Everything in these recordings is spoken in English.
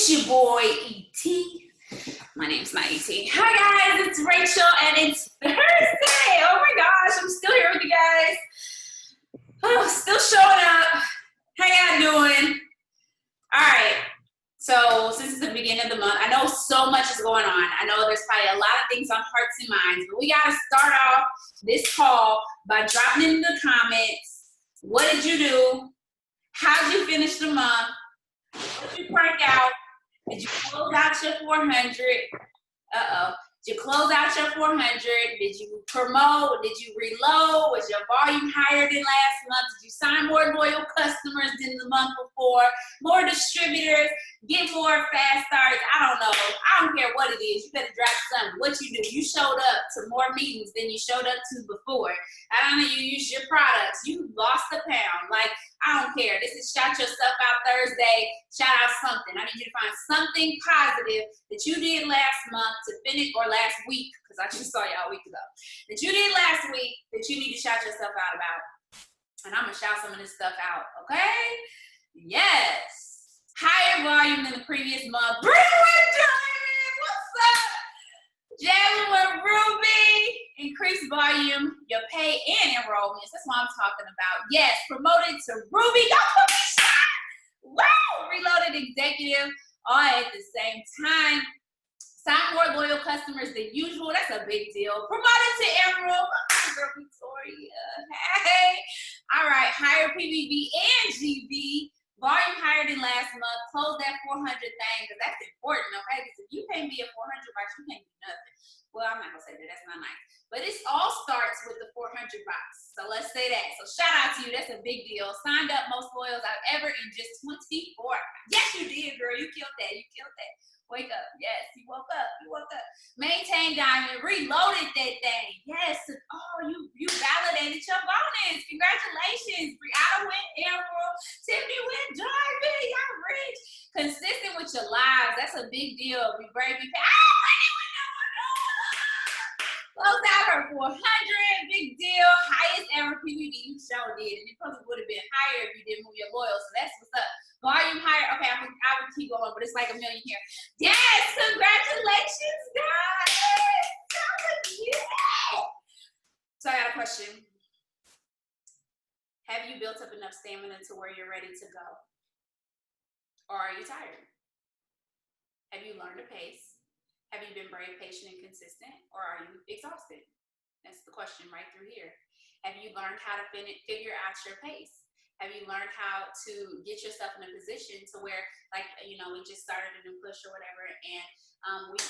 It's your boy E.T. My name's not E.T. Hi guys, it's Rachel and it's Thursday. Oh my gosh, I'm still here with you guys. Oh, still showing up. How y'all doing? All right. So since it's the beginning of the month, I know so much is going on. I know there's probably a lot of things on hearts and minds, but we got to start off this call by dropping in the comments. What did you do? How'd you finish the month? What did you crank out? Did you close out your 400? Did you close out your 400? Did you promote? Did you reload? Was your volume higher than last month? Did you sign more loyal customers than the month before? More distributors? Get more fast starts? I don't know. I don't care what it is. You better drop something. What you do? You showed up to more meetings than you showed up to before. I don't know. You used your products. You lost a pound. Like, I don't care. This is Shout Yourself Out Thursday. Shout out something. I need you to find something positive that you did last month to finish, or last week, because I just saw y'all a week ago, that you did last week that you need to shout yourself out about. And I'm going to shout some of this stuff out, okay? Yes. Higher volume than the previous month. Bring with Diamond. What's up? Jamming with Ruby. Increased volume, your pay and enrollments. That's what I'm talking about. Yes, promoted to Ruby. Don't put me shot. Wow. Reloaded executive all at the same time. Sign more loyal customers than usual. That's a big deal. Promoted to Emerald. Girl Victoria. Hey. All right. Higher PBV and GB. Volume higher than last month. Close that 400 thing, because that's important, okay? Because if you pay me a 400 box, you can't do nothing. Well, I'm not going to say that. That's not nice. But it all starts with the 400 box. So let's say that. So shout out to you. That's a big deal. Signed up most loyals I've ever in just 24. Yes, you did, girl. You killed that. You killed that. Wake up. Yes, you woke up. You woke up. Maintain Diamond. Reloaded that thing. Yes. Oh, you validated your bonus. Congratulations. Brianna went Emerald. Tiffany went Diamond. Y'all rich. Consistent with your lives. That's a big deal. Be brave. Be closed out her 400. Big deal. Highest ever PBV. You sure did. And it probably would have been higher if you didn't move your loyal. So that's what's up. Volume higher. Okay, I would keep going, but it's like a million here. Yes, congratulations, guys. Yeah. So I got a question. Have you built up enough stamina to where you're ready to go? Or are you tired? Have you learned to pace? Have you been brave, patient, and consistent? Or are you exhausted? That's the question right through here. Have you learned how to figure out your pace? Have you learned how to get yourself in a position to where, like, you know, we just started a new push or whatever, and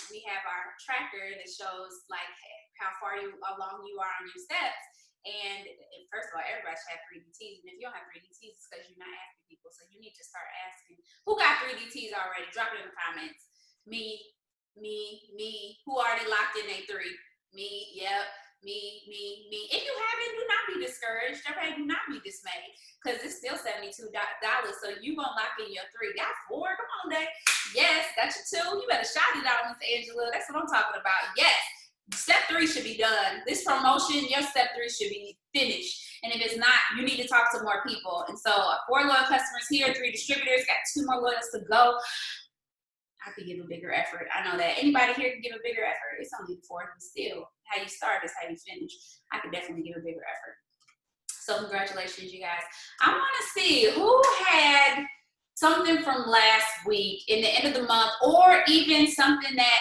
we have our tracker that shows, like, how far along you are on your steps. And first of all, everybody should have 3DTs, and if you don't have 3DTs, it's because you're not asking people. So you need to start asking. Who got 3DTs already? Drop it in the comments. Me. Who already locked in a 3? Me. Yep. Me. If you haven't, do not be discouraged. Okay, do not be dismayed, because it's still $72. So you gonna lock in your 3. Got 4? Come on, Day. Yes, got your 2. You better shout it out, Miss Angela. That's what I'm talking about. Yes, step 3 should be done. This promotion, your step 3 should be finished. And if it's not, you need to talk to more people. And so 4 loyal customers here, 3 distributors, got 2 more loyals to go. I could give a bigger effort. I know that. Anybody here can give a bigger effort. It's only 4, but still, how you start is how you finish. I could definitely give a bigger effort. So congratulations, you guys. I want to see who had something from last week in the end of the month, or even something that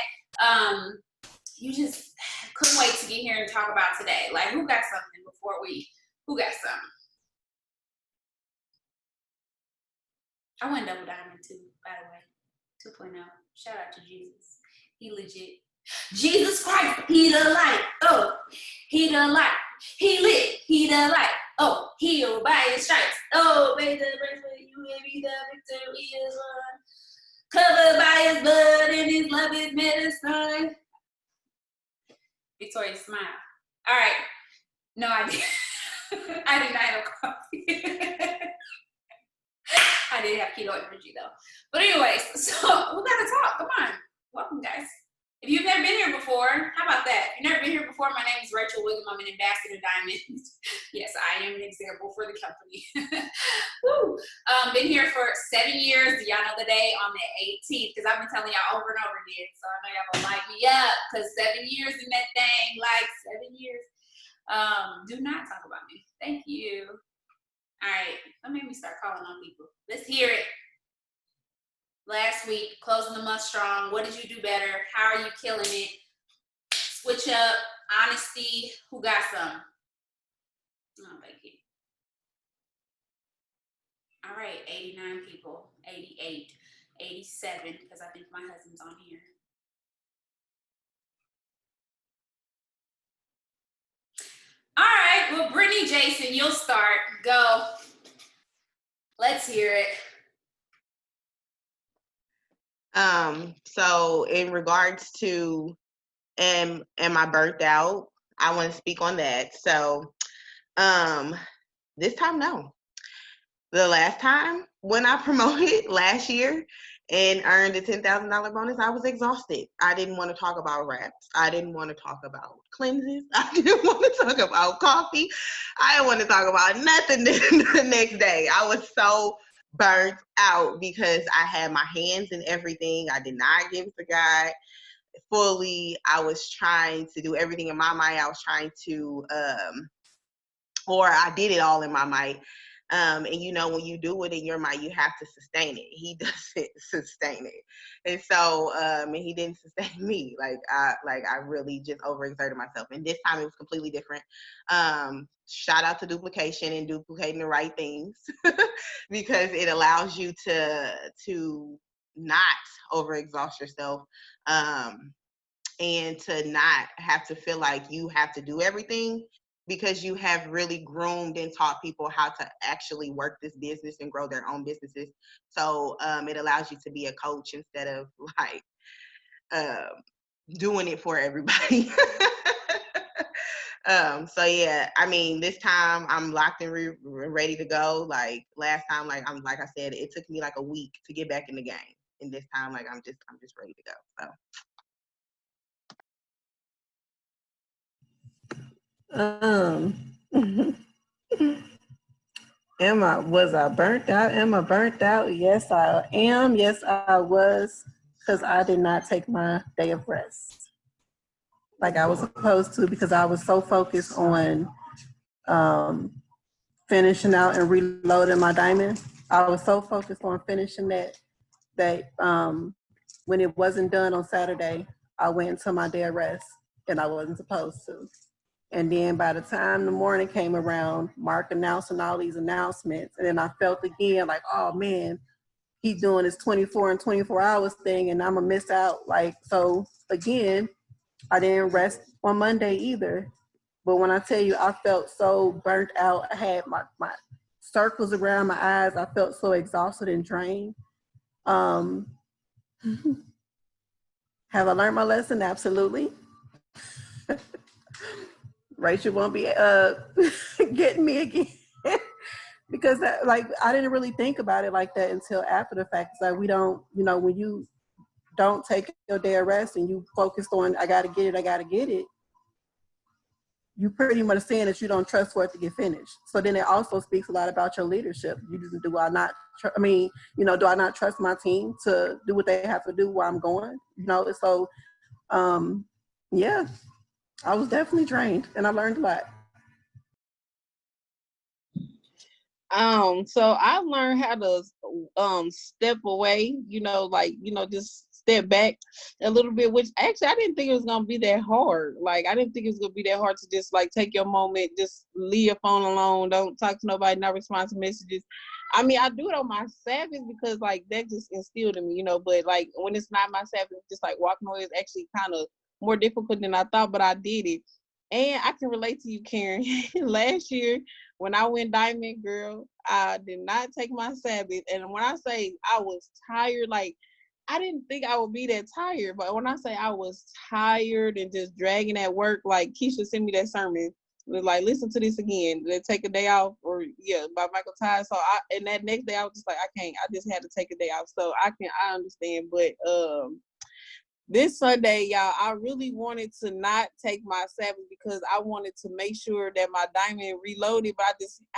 you just couldn't wait to get here and talk about today. Like, who got something who got something? I went double diamond too, by the way. 2.0. Shout out to Jesus. He legit. Jesus Christ, he the light. Oh, he the light. He lit. He the light. Oh, healed by his stripes. Oh, made the break for you and me, the victory is won. Covered by his blood and his love is medicine. Victoria, smile. All right. No, I didn't. I did not have coffee. I did have keto energy though. But anyways, so we gotta talk. Come on. Welcome, guys. If you've never been here before, how about that? If you've never been here before, my name is Rachel Whigham. I'm an ambassador diamonds. Yes, I am an example for the company. Woo. Been here for 7 years. Do y'all know the day? On the 18th, because I've been telling y'all over and over again. So I know y'all gonna light me up, because 7 years in that thing, like 7 years. Do not talk about me. Thank you. All right, that made me start calling on people. Let's hear it. Last week, closing the month strong. What did you do better? How are you killing it? Switch up, honesty. Who got some? Oh, thank you. All right, 89 people, 88, 87, because I think my husband's on here. All right, well, Brittany, Jason, you'll start. Go. Let's hear it. So in regards to am I burnt out, I want to speak on that. So this time, no. The last time when I promoted last year and earned a $10,000 bonus, I was exhausted. I didn't want to talk about wraps. I didn't want to talk about cleanses. I didn't want to talk about coffee. I didn't want to talk about nothing the next day. I was so burnt out because I had my hands in everything. I did not give to God fully. I was trying to do everything in my mind. I was trying to, or I did it all in my might. And you know, when you do it in your mind, you have to sustain it. He doesn't sustain it. And so, and he didn't sustain me. I really just overexerted myself. And this time it was completely different. Shout out to duplication and duplicating the right things because it allows you to not overexhaust yourself. And to not have to feel like you have to do everything because you have really groomed and taught people how to actually work this business and grow their own businesses. So it allows you to be a coach instead of like doing it for everybody. So yeah, I mean, this time I'm locked and ready to go. Like last time, like I said, it took me like a week to get back in the game. And this time, like I'm just ready to go. So. Was I burnt out? Am I burnt out? Yes, I am. Yes, I was, because I did not take my day of rest like I was supposed to, because I was so focused on finishing out and reloading my diamond. I was so focused on finishing that when it wasn't done on Saturday, I went into my day of rest and I wasn't supposed to. And then by the time the morning came around, Mark announcing all these announcements, and then I felt again like, oh man, he's doing this 24 and 24 hours thing, and I'm gonna miss out. Like, so again, I didn't rest on Monday either. But when I tell you, I felt so burnt out. I had my circles around my eyes. I felt so exhausted and drained. Have I learned my lesson? Absolutely. Rachel won't be getting me again. Because I didn't really think about it like that until after the fact. It's like we don't, when you don't take your day of rest and you focused on, I got to get it, you pretty much saying that you don't trust for it to get finished. So then it also speaks a lot about your leadership. Do I not trust my team to do what they have to do where I'm going? So yeah, I was definitely drained and I learned a lot. So I learned how to step away, just step back a little bit, which actually I didn't think it was gonna be that hard. Like I didn't think it was gonna be that hard to just like take your moment, just leave your phone alone, don't talk to nobody, not respond to messages. I mean, I do it on my Sabbath because like that just instilled in me, but like when it's not my Sabbath, just like walking away is actually kind of more difficult than I thought, but I did it. And I can relate to you, Karen. Last year, when I went diamond, girl, I did not take my Sabbath. And when I say I was tired, like I didn't think I would be that tired. But when I say I was tired and just dragging at work, like Keisha sent me that sermon. It was like, listen to this again. Let's take a day off, or by Michael Ty. So and that next day I was just like, I can't. I just had to take a day off. So I understand, but this Sunday, y'all, I really wanted to not take my Sabbath because I wanted to make sure that my diamond reloaded. But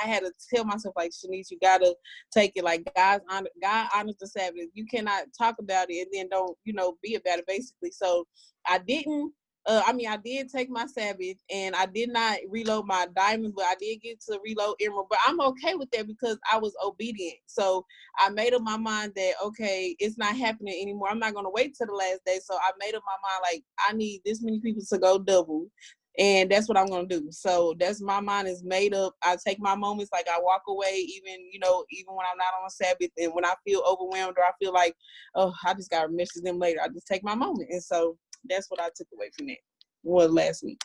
I had to tell myself, like, Shanice, you gotta take it. Like, God honors the Sabbath. You cannot talk about it and then don't, be about it, basically. So I didn't. I did take my Sabbath and I did not reload my diamond, but I did get to reload emerald. But I'm okay with that because I was obedient. So I made up my mind that, okay, it's not happening anymore. I'm not going to wait till the last day. So I made up my mind, like, I need this many people to go double. And that's what I'm going to do. So that's my mind is made up. I take my moments, like I walk away, even when I'm not on Sabbath and when I feel overwhelmed or I feel like, oh, I just got to message them later. I just take my moment. And so that's what I took away from that last week.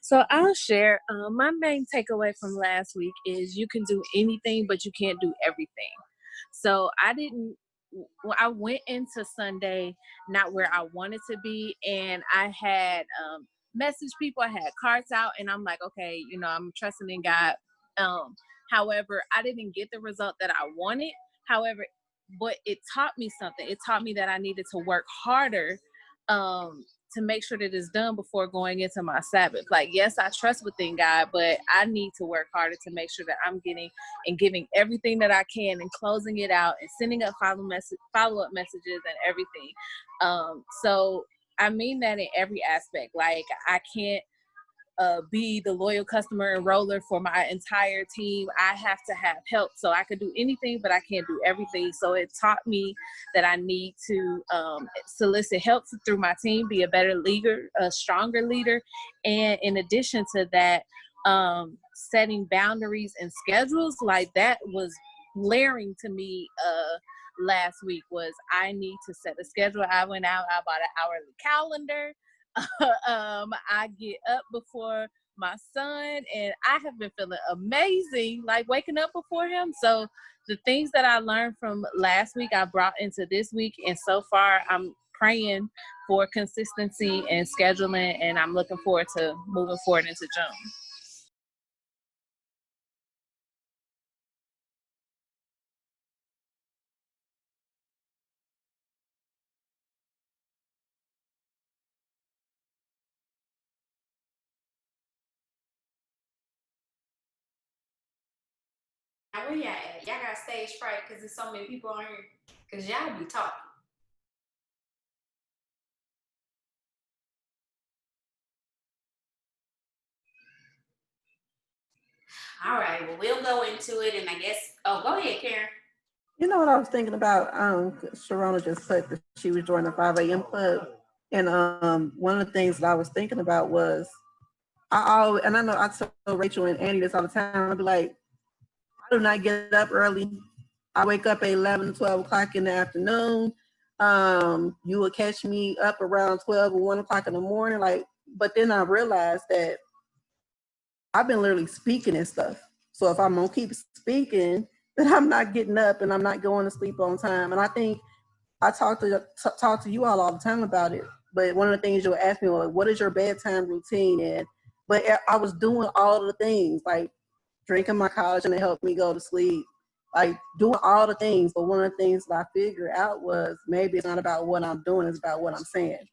So I'll share. My main takeaway from last week is you can do anything, but you can't do everything. So I went into Sunday not where I wanted to be, and I had messaged people, I had cards out, and I'm like, okay, I'm trusting in God. However, I didn't get the result that I wanted. However, but it taught me something. It taught me that I needed to work harder to make sure that it's done before going into my Sabbath. Like, yes, I trust within God, but I need to work harder to make sure that I'm getting and giving everything that I can and closing it out and sending up follow-up messages and everything. So I mean that in every aspect. Like, I can't be the loyal customer enroller for my entire team. I have to have help. So I could do anything, but I can't do everything. So it taught me that I need to solicit help through my team, be a better leader, a stronger leader. And in addition to that, setting boundaries and schedules, like that was glaring to me last week. Was I need to set a schedule. I went out, I bought an hourly calendar. I get up before my son, and I have been feeling amazing, like waking up before him. So the things that I learned from last week, I brought into this week, and so far I'm praying for consistency and scheduling, and I'm looking forward to moving forward into June. Now, where y'all at? Y'all got stage fright because there's so many people on here? Because y'all be talking. All right, well, we'll go into it, and I guess, go ahead, Karen. You know what I was thinking about? Sharona just said that she was joining the 5 a.m. club. And one of the things that I was thinking about was, and I know I tell Rachel and Annie this all the time, I'll be like, I do not get up early. I wake up at 11, 12 o'clock in the afternoon. You will catch me up around 12 or 1 o'clock in the morning. But then I realized that I've been literally speaking and stuff. So if I'm gonna keep speaking, then I'm not getting up and I'm not going to sleep on time. And I think I talk to you all the time about it. But one of the things you'll ask me, well, what is your bedtime routine? But I was doing all the things, like drinking my collagen to help me go to sleep, like doing all the things. But one of the things that I figured out was maybe it's not about what I'm doing, it's about what I'm saying.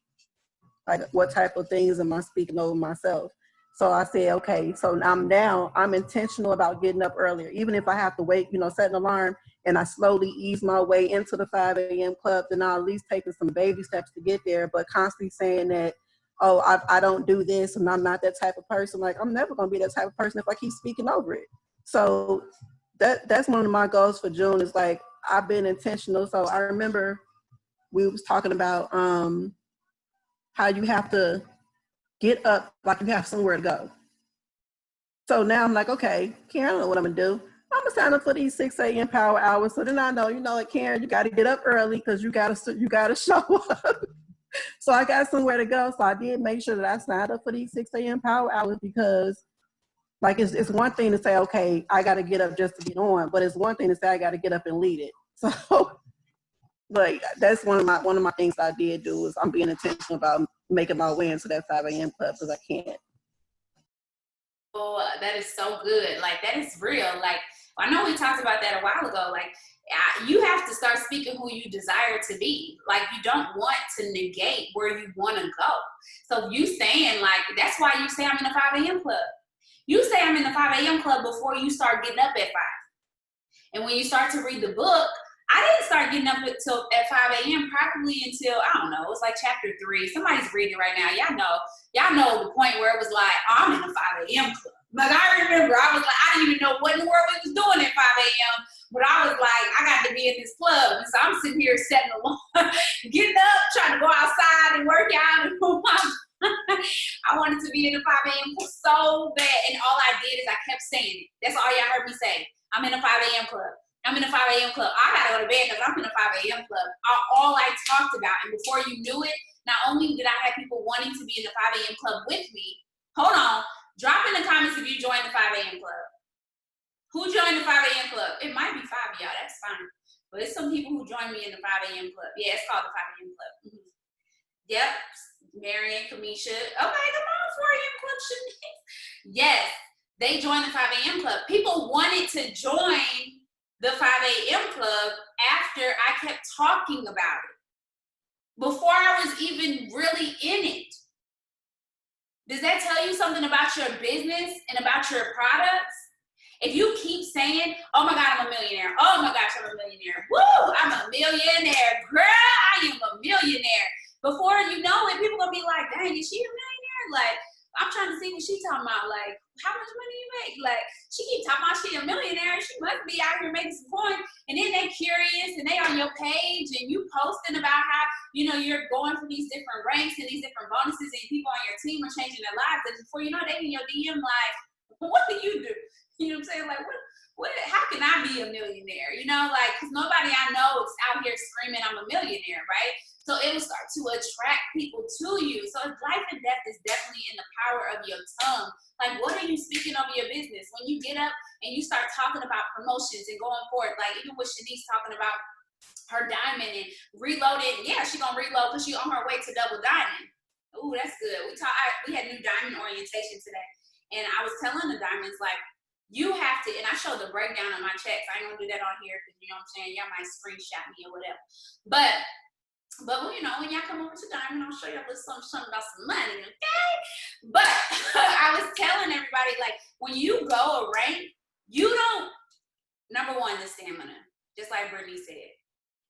Like, what type of things am I speaking over myself? So I said, okay, so I'm intentional about getting up earlier. Even if I have to wait, set an alarm and I slowly ease my way into the 5 a.m. club, then I'll at least taking some baby steps to get there. But constantly saying that, oh, I don't do this and I'm not that type of person. Like, I'm never going to be that type of person if I keep speaking over it. So that's one of my goals for June is like, I've been intentional. So I remember we was talking about how you have to get up like you have somewhere to go. So now I'm like, okay, Karen, I don't know what I'm gonna do. I'm gonna sign up for these 6 a.m. power hours. So then I know, like, Karen, you gotta get up early because you gotta show up. So I got somewhere to go. So I did make sure that I signed up for these 6 a.m. power hours because, like, it's one thing to say, okay, I gotta get up just to get on, but it's one thing to say I gotta get up and lead it. So Like that's one of my things I did do is I'm being intentional about making my way into that 5 a.m. club because I can't. Oh, that is so good. Like, that is real. Like, I know we talked about that a while ago. Like, you have to start speaking who you desire to be. Like, you don't want to negate where you want to go. So you saying, like, that's why you say I'm in the 5 a.m. club. You say I'm in the 5 a.m. club before you start getting up at 5. And when you start to read the book, I didn't start getting up until at 5 a.m. probably until, I don't know, it's like chapter 3. Somebody's reading right now. Y'all know the point where it was like, oh, I'm in the 5 a.m. club. Like, I remember, I was like, I didn't even know what in the world we was doing at 5 a.m. But I was like, I got to be in this club. And so I'm sitting here setting alarm, getting up, trying to go outside and work out. And I wanted to be in the 5 a.m. club so bad. And all I did is I kept saying it. That's all y'all heard me say. I'm in the 5 a.m. club. I'm in the 5 a.m. club. I gotta go to bed because I'm in the 5 a.m. club. All I talked about, and before you knew it, not only did I have people wanting to be in the 5 a.m. club with me, hold on, drop in the comments if you joined the 5 a.m. club. Who joined the 5 a.m. club? It might be 5 of y'all, that's fine. But it's some people who joined me in the 5 a.m. club. Yeah, it's called the 5 a.m. club. Mm-hmm. Yep, Marion, Kamisha. Okay, come on, 4 a.m. club, Shanice. Yes, they joined the 5 a.m. club. People wanted to join the 5 a.m. club after I kept talking about it. Before I was even really in it. Does that tell you something about your business and about your products? If you keep saying, oh my God, I'm a millionaire. Oh my gosh, I'm a millionaire. Woo, I'm a millionaire. Girl, I am a millionaire. Before you know it, people gonna be like, dang, is she a millionaire? Like, I'm trying to see what she's talking about. Like, how much money you make? Like, she keep talking about she a millionaire. She must be out here making some coins. And then they curious and they on your page and you posting about how, you know, you're going for these different ranks and these different bonuses and people on your team are changing their lives. And before you know, they in your DM like, what do you do? You know what I'm saying? Like, how can I be a millionaire? You know, like, because nobody I know is out here screaming I'm a millionaire, right? So it will start to attract people to you. So life and death is definitely in the power of your tongue. Like, what are you speaking over your business? When you get up and you start talking about promotions and going forward, like even with Shanice talking about her diamond and reloaded, yeah, she's gonna reload because she's on her way to double diamond. Ooh, that's good. We had new diamond orientation today. And I was telling the diamonds, like, you have to, and I showed the breakdown of my checks. I ain't gonna do that on here because, you know what I'm saying, y'all might screenshot me or whatever. But you know, when y'all come over to Diamond, I'll show you a little something about some money, okay? But I was telling everybody, like, when you go a rank, you don't, number one, the stamina. Just like Brittany said.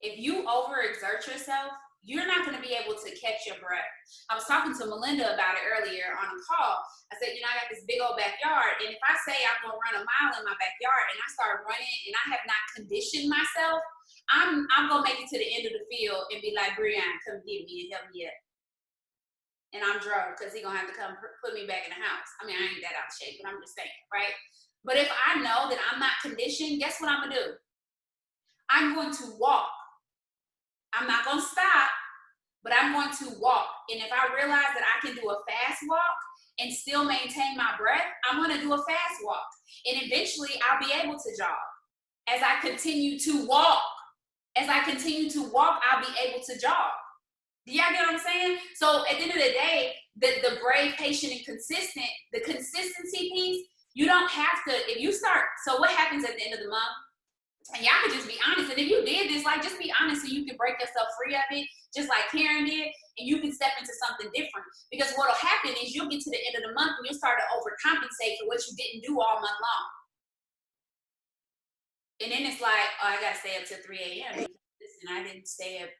If you overexert yourself, you're not going to be able to catch your breath. I was talking to Melinda about it earlier on a call. I said, you know, I got this big old backyard, and if I say I'm going to run a mile in my backyard and I start running and I have not conditioned myself, I'm going to make it to the end of the field and be like, Brianne, come get me and help me up. And I'm drunk because he's going to have to come put me back in the house. I mean, I ain't that out of shape, but I'm just saying, right? But if I know that I'm not conditioned, guess what I'm going to do? I'm going to walk. I'm not going to stop, but I'm going to walk. And if I realize that I can do a fast walk and still maintain my breath, I'm going to do a fast walk. And eventually I'll be able to jog. As I continue to walk, I'll be able to jog. Do y'all get what I'm saying? So at the end of the day, the brave, patient, and consistent, the consistency piece, you don't have to, if you start, so what happens at the end of the month? And y'all can just be honest. And if you did this, like, just be honest so you can break yourself free of it, just like Karen did, and you can step into something different. Because what'll happen is you'll get to the end of the month and you'll start to overcompensate for what you didn't do all month long. And then it's like, oh, I gotta stay up till 3 a.m. Listen, I didn't stay up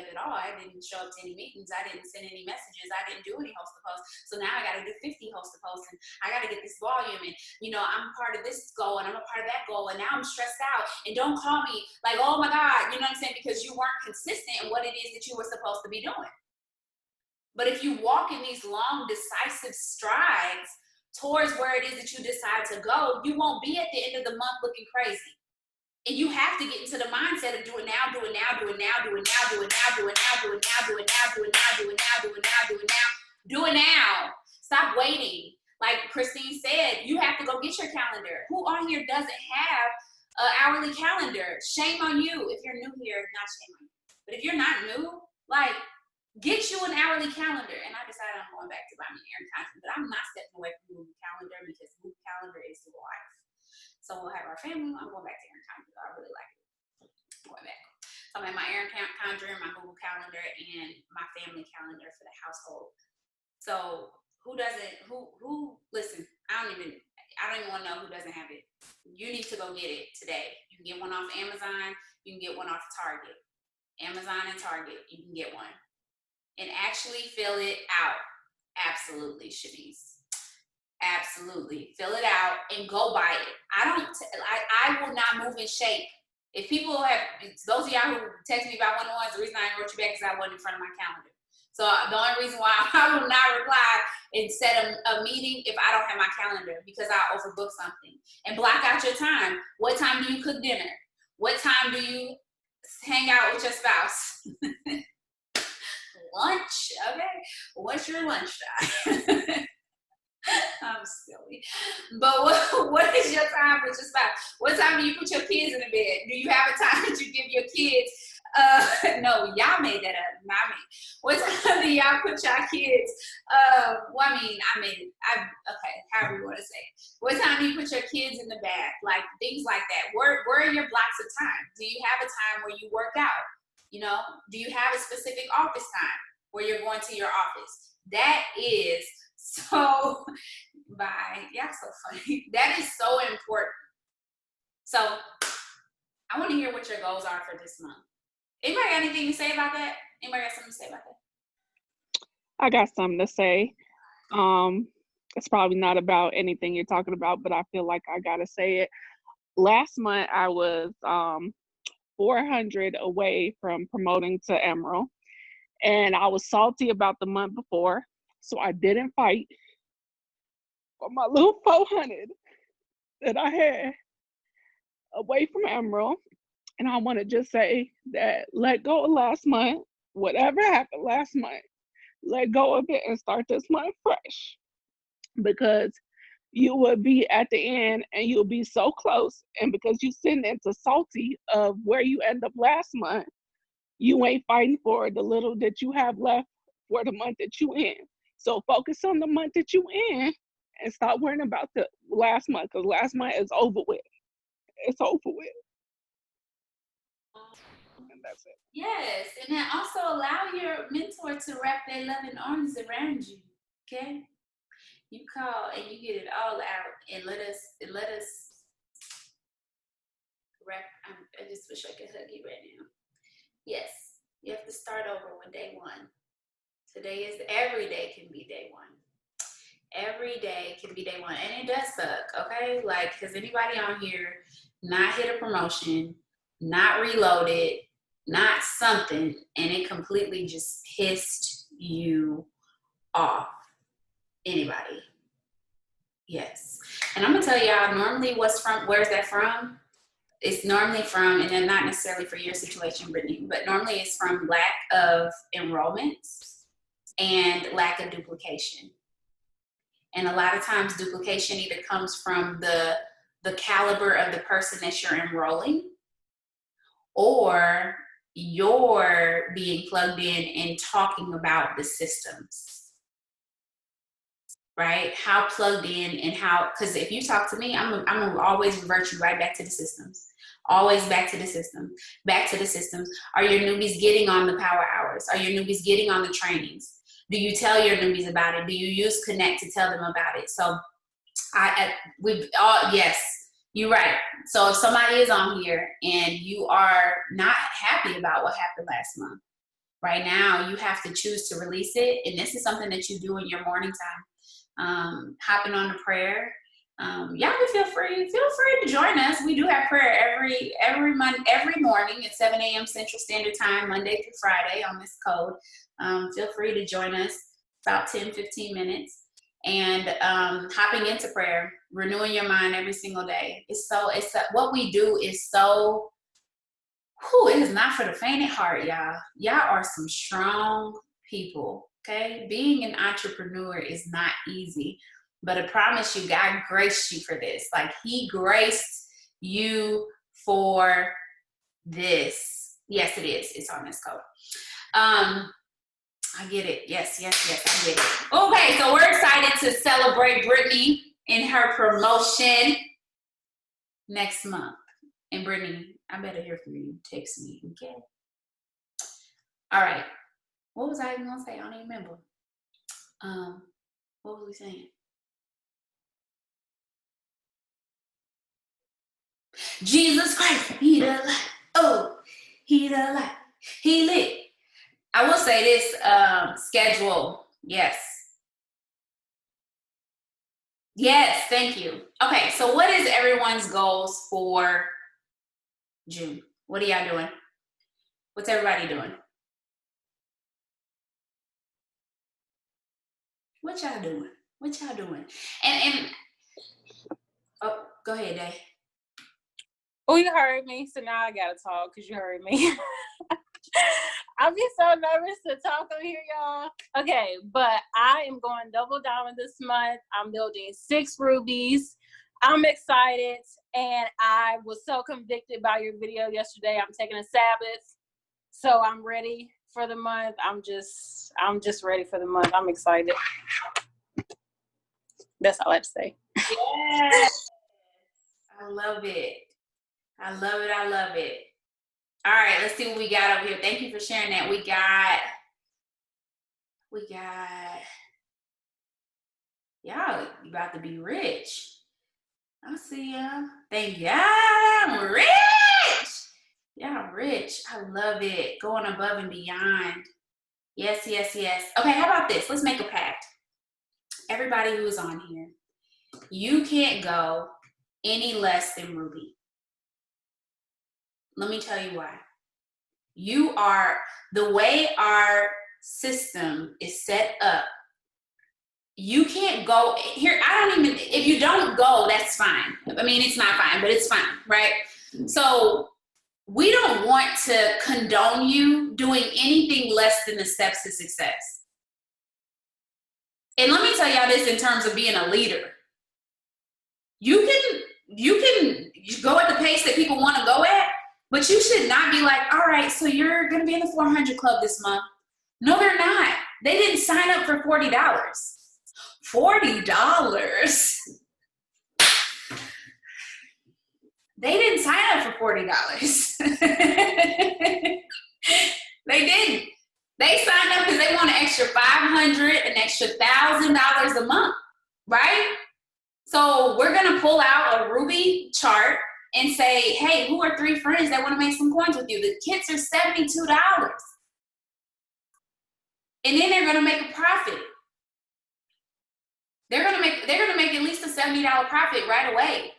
at all. I didn't show up to any meetings. I didn't send any messages. I didn't do any host to post. So now I got to do 50 host to post, and I got to get this volume. And, you know, I'm part of this goal and I'm a part of that goal. And now I'm stressed out. And don't call me like, oh my God, you know what I'm saying? Because you weren't consistent in what it is that you were supposed to be doing. But if you walk in these long, decisive strides towards where it is that you decide to go, you won't be at the end of the month looking crazy. And you have to get into the mindset of do it now, do it now, do it now, do it now, do it now, do it now, do it now, do it now, do it now, do it now, do it now, do it now, do it now. Stop waiting. Like Christine said, you have to go get your calendar. Who on here doesn't have an hourly calendar. Shame on you if you're new here, not shame on you. But if you're not new, like, get you an hourly calendar. And I decided I'm going back to buy me Aaron content, but I'm not stepping away from Google Calendar because Google Calendar is the life. So we'll have our family. I'm going back to Aaron Calendar. I really like it. Going back. So I'm at my Aaron Calendar, my Google Calendar, and my family calendar for the household. So who doesn't? Who? Listen, I don't even want to know who doesn't have it. You need to go get it today. You can get one off Amazon. You can get one off Target. Amazon and Target. You can get one. And actually fill it out. Absolutely, Shanice. Absolutely. Fill it out and go buy it. I will not move in shape. If people have, those of y'all who text me about one-on-ones, the reason I wrote you back is I wasn't in front of my calendar. So the only reason why I will not reply and set a meeting if I don't have my calendar, because I overbook something. And block out your time. What time do you cook dinner? What time do you hang out with your spouse? Lunch, okay? What's your lunch time? I'm silly. But what is your time with your spouse? What time do you put your kids in the bed? Do you have a time that you give your kids? No, y'all made that up, not me. What time do y'all put y'all kids? Well, I mean, I made it. Okay, however you want to say it. What time do you put your kids in the bath? Like, things like that. Where are your blocks of time? Do you have a time where you work out? You know, do you have a specific office time where you're going to your office? That is so, yeah, so funny. That is so important. So I want to hear what your goals are for this month. Anybody got anything to say about that? Anybody got something to say about that? I got something to say. It's probably not about anything you're talking about, but I feel like I gotta say it. Last month I was 400 away from promoting to Emerald, and I was salty about the month before, so I didn't fight for my little 400 that I had away from Emerald. And I want to just say that let go of last month. Whatever happened last month, let go of it and start this month fresh, because you will be at the end and you'll be so close. And because you sitting into salty of where you end up last month, you ain't fighting for the little that you have left for the month that you in. So focus on the month that you in and stop worrying about the last month, because last month is over with. It's over with. And that's it. Yes, and then also allow your mentor to wrap their loving arms around you. Okay, you call and you get it all out, and let us wrap. I just wish I could hug you right now. Yes, you have to start over with day one. Every day can be day one. Every day can be day one, and it does suck. Okay, like, has anybody on here not hit a promotion, not reloaded, not something, and it completely just pissed you off? Anybody? Yes. And I'm gonna tell y'all normally where's that from? It's normally from, and then not necessarily for your situation, Brittany, but normally it's from lack of enrollments and lack of duplication. And a lot of times duplication either comes from the caliber of the person that you're enrolling, or you're being plugged in and talking about the systems, right? How plugged in and how, because if you talk to me, I'm gonna always revert you right back to the systems. Always back to the system, back to the systems. Are your newbies getting on the power hours? Are your newbies getting on the trainings? Do you tell your newbies about it? Do you use Connect to tell them about it? So yes, you're right. So if somebody is on here and you are not happy about what happened last month, right now you have to choose to release it. And this is something that you do in your morning time. Hopping on to prayer. Y'all can feel free to join us. We do have prayer every morning at 7 a.m. Central Standard Time, Monday through Friday on this code. Feel free to join us, about 10-15 minutes, and hopping into prayer, renewing your mind every single day. What we do is so, it is not for the faint of heart, y'all. Y'all are some strong people, okay? Being an entrepreneur is not easy. But I promise you, God graced you for this. Like, He graced you for this. Yes, it is. It's on this code. I get it. Yes, I get it. Okay, so we're excited to celebrate Brittany in her promotion next month. And Brittany, I better hear from you. Text me, okay? All right. What was I even gonna say? I don't even remember. What was we saying? Jesus Christ, he the light. Oh, he the light. He lit. I will say this, schedule. Yes. Yes, thank you. Okay, so what is everyone's goals for June? What are y'all doing? What's everybody doing? What y'all doing? What y'all doing? And oh, go ahead, Day. Oh, you heard me, so now I gotta talk because you heard me. I'll be so nervous to talk on here, y'all. Okay, but I am going double down this month. I'm building 6 rubies. I'm excited, and I was so convicted by your video yesterday. I'm taking a Sabbath, so I'm ready for the month. I'm just ready for the month. I'm excited. That's all I have to say. Yes, I love it. I love it. I love it. All right, let's see what we got over here. Thank you for sharing that. We got, y'all about to be rich. I see y'all. Thank y'all. I'm rich. Y'all rich. I love it. Going above and beyond. Yes. Okay, how about this? Let's make a pact. Everybody who's on here, you can't go any less than Ruby. Let me tell you why. You are, the way our system is set up, you can't go here. I don't even, if you don't go, that's fine. I mean, it's not fine, but it's fine, right? So we don't want to condone you doing anything less than the steps to success. And let me tell y'all this in terms of being a leader. You can go at the pace that people want to go at, but you should not be like, all right, so you're going to be in the 400 club this month. No, they're not. They didn't sign up for $40. $40. They didn't sign up for $40. They didn't. They signed up because they want an extra $500, an extra $1,000 a month, right? So we're gonna pull out a Ruby chart and say, hey, who are 3 friends that want to make some coins with you? The kits are $72. And then they're gonna make a profit. They're gonna make at least a $70 profit right away.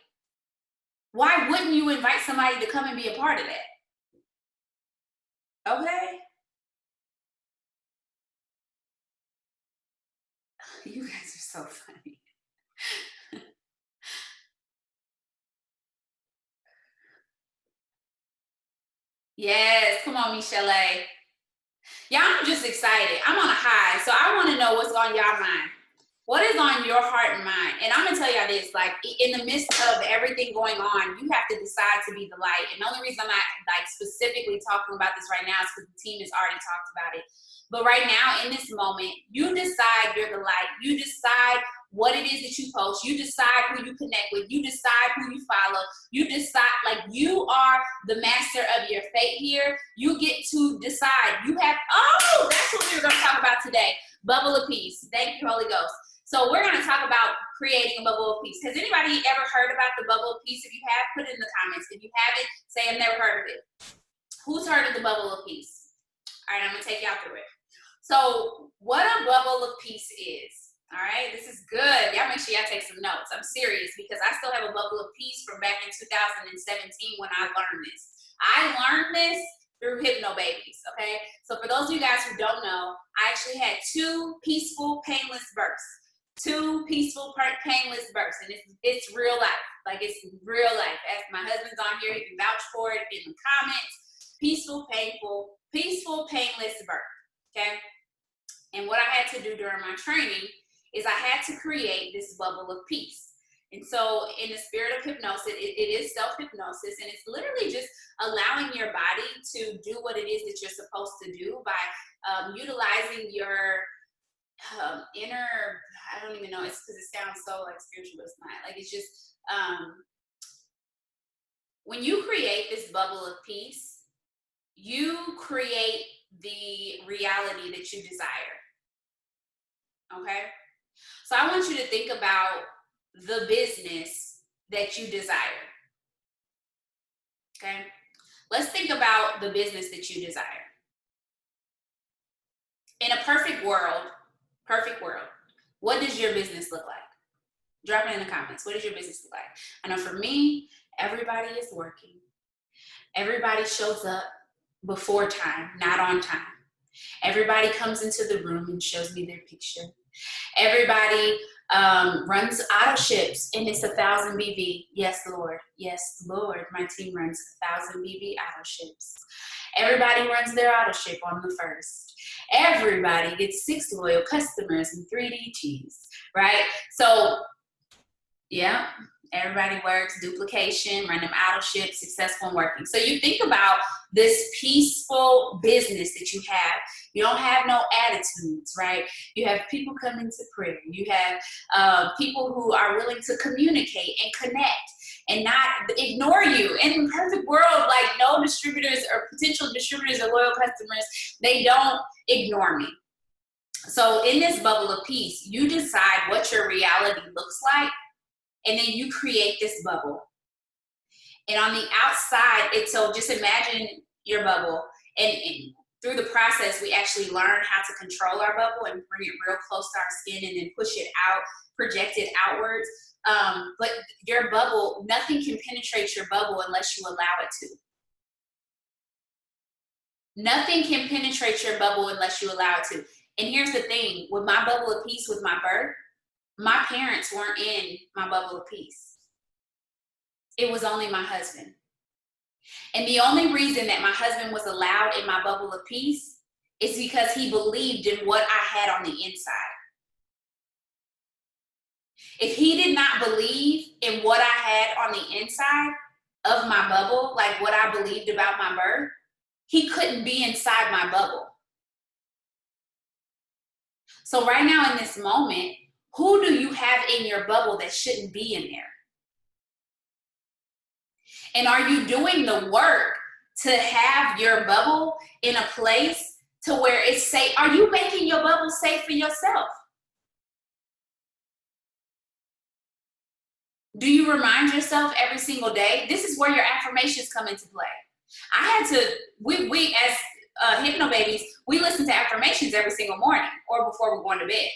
Why wouldn't you invite somebody to come and be a part of that? Okay? You guys are so funny. Yes, come on, Michelle. Yeah, I'm just excited. I'm on a high, so I want to know what's on y'all mind. What is on your heart and mind? And I'm gonna tell y'all this, like in the midst of everything going on, you have to decide to be the light. And the only reason I'm not like specifically talking about this right now is because the team has already talked about it. But right now, in this moment, you decide you're the light. You decide what it is that you post. You decide who you connect with. You decide who you follow. You decide, like you are the master of your fate here. You get to decide. You have, oh, that's what we were gonna talk about today. Bubble of peace. Thank you, Holy Ghost. So we're going to talk about creating a bubble of peace. Has anybody ever heard about the bubble of peace? If you have, put it in the comments. If you haven't, say I've never heard of it. Who's heard of the bubble of peace? All right, I'm going to take y'all through it. So what a bubble of peace is, all right? This is good. Y'all make sure y'all take some notes. I'm serious because I still have a bubble of peace from back in 2017 when I learned this. I learned this through Hypno Babies, okay? So for those of you guys who don't know, I actually had 2 peaceful, painless births. 2 peaceful, painless births, and it's real life. Like it's real life. As my husband's on here, he can vouch for it in the comments. Peaceful, painless birth. Okay. And what I had to do during my training is I had to create this bubble of peace. And so in the spirit of hypnosis, it is self-hypnosis, and it's literally just allowing your body to do what it is that you're supposed to do by utilizing your inner, I don't even know, it's because it sounds so like spiritual, but it's not. Like, it's just, when you create this bubble of peace, you create the reality that you desire. Okay? So I want you to think about the business that you desire. Okay? Let's think about the business that you desire. In a perfect world, what does your business look like? Drop it in the comments. What does your business look like? I know for me, everybody is working. Everybody shows up before time, not on time. Everybody comes into the room and shows me their picture. Everybody runs auto ships, and it's 1,000 BV. Yes, Lord. Yes, Lord. My team runs 1,000 BV auto ships. Everybody runs their auto ship on the 1st. Everybody gets 6 loyal customers and 3D cheese, right? So, yeah, everybody works, duplication, run them auto ships, successful and working. So you think about this peaceful business that you have. You don't have no attitudes, right? You have people coming to prayer. You have people who are willing to communicate and connect and not ignore you. In the perfect world, like, no distributors or potential distributors or loyal customers, they don't ignore me. So in this bubble of peace, you decide what your reality looks like, and then you create this bubble. And on the outside, so just imagine your bubble. And through the process, we actually learn how to control our bubble and bring it real close to our skin and then push it out, project it outwards. But your bubble, nothing can penetrate your bubble unless you allow it to. Nothing can penetrate your bubble unless you allow it to. And here's the thing, with my bubble of peace with my birth, my parents weren't in my bubble of peace. It was only my husband. And the only reason that my husband was allowed in my bubble of peace is because he believed in what I had on the inside. If he did not believe in what I had on the inside of my bubble, like what I believed about my birth, he couldn't be inside my bubble. So right now in this moment, who do you have in your bubble that shouldn't be in there? And are you doing the work to have your bubble in a place to where it's safe? Are you making your bubble safe for yourself? Do you remind yourself every single day? This is where your affirmations come into play. I had to, we as hypno babies, we listen to affirmations every single morning or before we're going to bed.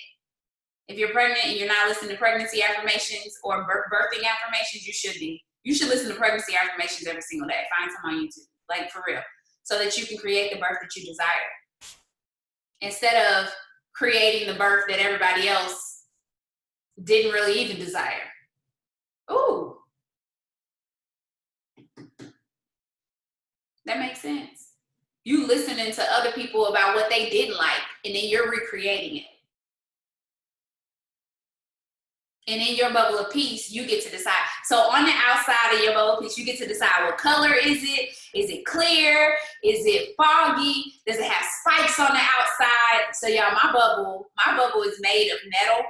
If you're pregnant and you're not listening to pregnancy affirmations or birthing affirmations, you should be. You should listen to pregnancy affirmations every single day. Find some on YouTube, like for real, so that you can create the birth that you desire. Instead of creating the birth that everybody else didn't really even desire. Ooh. That makes sense. You listening to other people about what they didn't like, and then you're recreating it. And in your bubble of peace, you get to decide. So on the outside of your bubble of peace, you get to decide what color is it? Is it clear? Is it foggy? Does it have spikes on the outside? So y'all, my bubble is made of metal,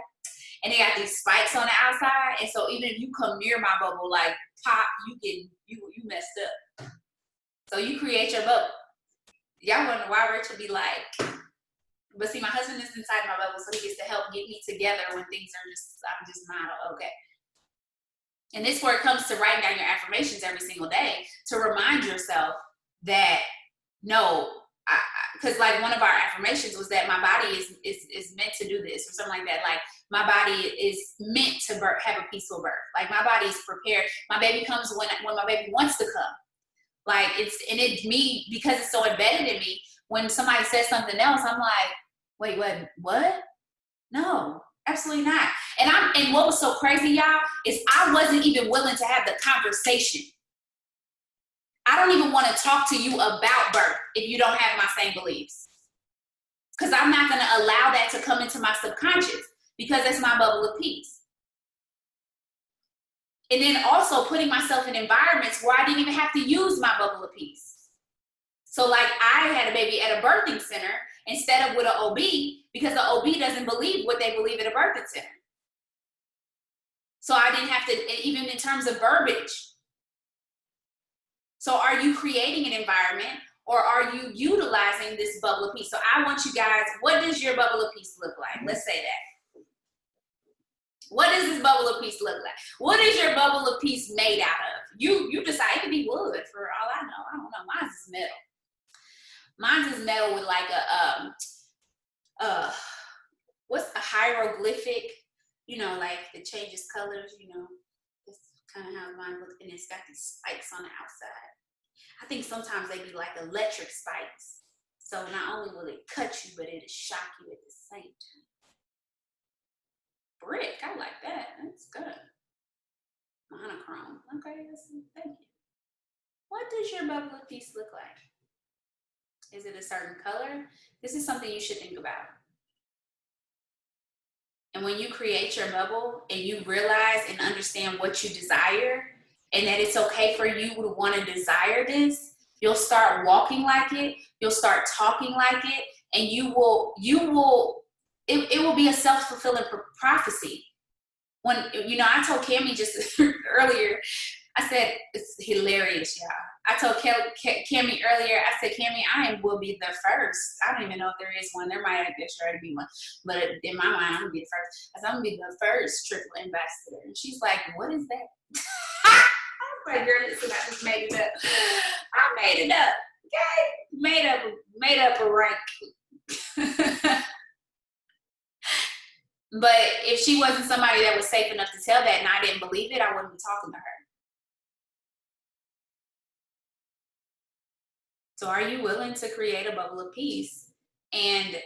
and they got these spikes on the outside. And so even if you come near my bubble, like pop, you messed up. So you create your bubble. Y'all wonder why Rachel be like, but see, my husband is inside my bubble, so he gets to help get me together when things are I'm just not okay. And this is where it comes to writing down your affirmations every single day to remind yourself that, no, because like one of our affirmations was that my body is meant to do this or something like that. Like my body is meant to have a peaceful birth. Like my body is prepared. My baby comes when my baby wants to come. Like it's me, because it's so embedded in me. When somebody says something else, I'm like, wait, what? No, absolutely not. And what was so crazy, y'all, is I wasn't even willing to have the conversation. I don't even want to talk to you about birth if you don't have my same beliefs. Because I'm not going to allow that to come into my subconscious, because that's my bubble of peace. And then also putting myself in environments where I didn't even have to use my bubble of peace. So like I had a baby at a birthing center instead of with an OB, because the OB doesn't believe what they believe at a birthing center. So I didn't have to, even in terms of verbiage. So are you creating an environment, or are you utilizing this bubble of peace? So I want you guys, what does your bubble of peace look like? Let's say that. What does this bubble of peace look like? What is your bubble of peace made out of? You decide. It could be wood for all I know. I don't know. Mine's is metal. Mine's is metal with like what's a hieroglyphic? You know, like it changes colors. You know, that's kind of how mine looks, and it's got these spikes on the outside. I think sometimes they be like electric spikes. So not only will it cut you, but it'll shock you at the same time. Brick, I like that. That's good. Monochrome. Okay, thank you. What does your bubble of peace look like? Is it a certain color? This is something you should think about. And when you create your bubble and you realize and understand what you desire, and that it's okay for you to want to desire this, you'll start walking like it, you'll start talking like it, and it will be a self-fulfilling prophecy. When, you know, I told Cammie just earlier, I said, it's hilarious, y'all. I told Cammie earlier, I said, Cammie, will be the first. I don't even know if there is one. There might actually be one. But in my mind, I'm going to be the first. I said, I'm going to be the first triple ambassador. And she's like, what is that? I was like, girl, listen, I just made it up. I made it up. Okay? Made up a rank. But if she wasn't somebody that was safe enough to tell that and I didn't believe it, I wouldn't be talking to her. So are you willing to create a bubble of peace? And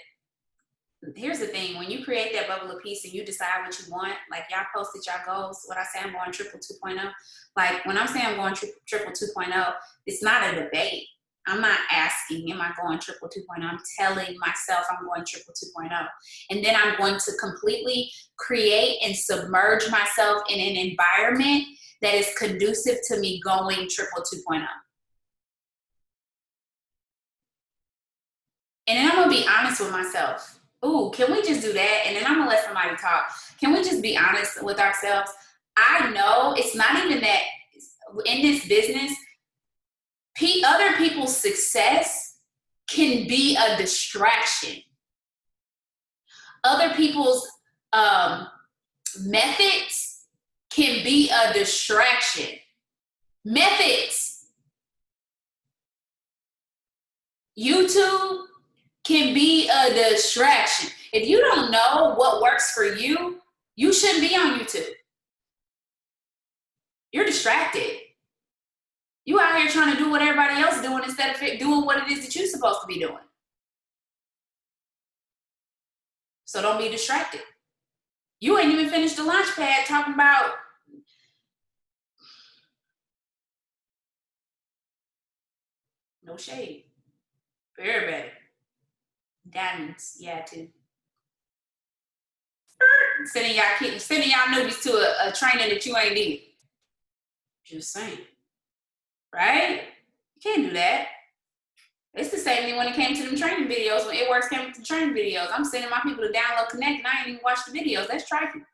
here's the thing, when you create that bubble of peace and you decide what you want, like y'all posted y'all goals, when I say I'm going triple 2.0, like when I'm saying I'm going triple 2.0, it's not a debate. I'm not asking, am I going triple 2.0? I'm telling myself I'm going triple 2.0. And then I'm going to completely create and submerge myself in an environment that is conducive to me going triple 2.0. And then I'm going to be honest with myself. Ooh, can we just do that? And then I'm going to let somebody talk. Can we just be honest with ourselves? I know it's not even that in this business, other people's success can be a distraction. Other people's methods can be a distraction. Methods. YouTube can be a distraction. If you don't know what works for you, you shouldn't be on YouTube. You're distracted. You out here trying to do what everybody else is doing instead of doing what it is that you're supposed to be doing. So don't be distracted. You ain't even finished the launch pad talking about no shade. For everybody. Diamonds, yeah, too. Sending y'all newbies to a training that you ain't did. Just saying. Right? You can't do that. It's the same thing when it came to them training videos. When It Works came to training videos, I'm sending my people to download Connect and I ain't even watched the videos. That's trifling.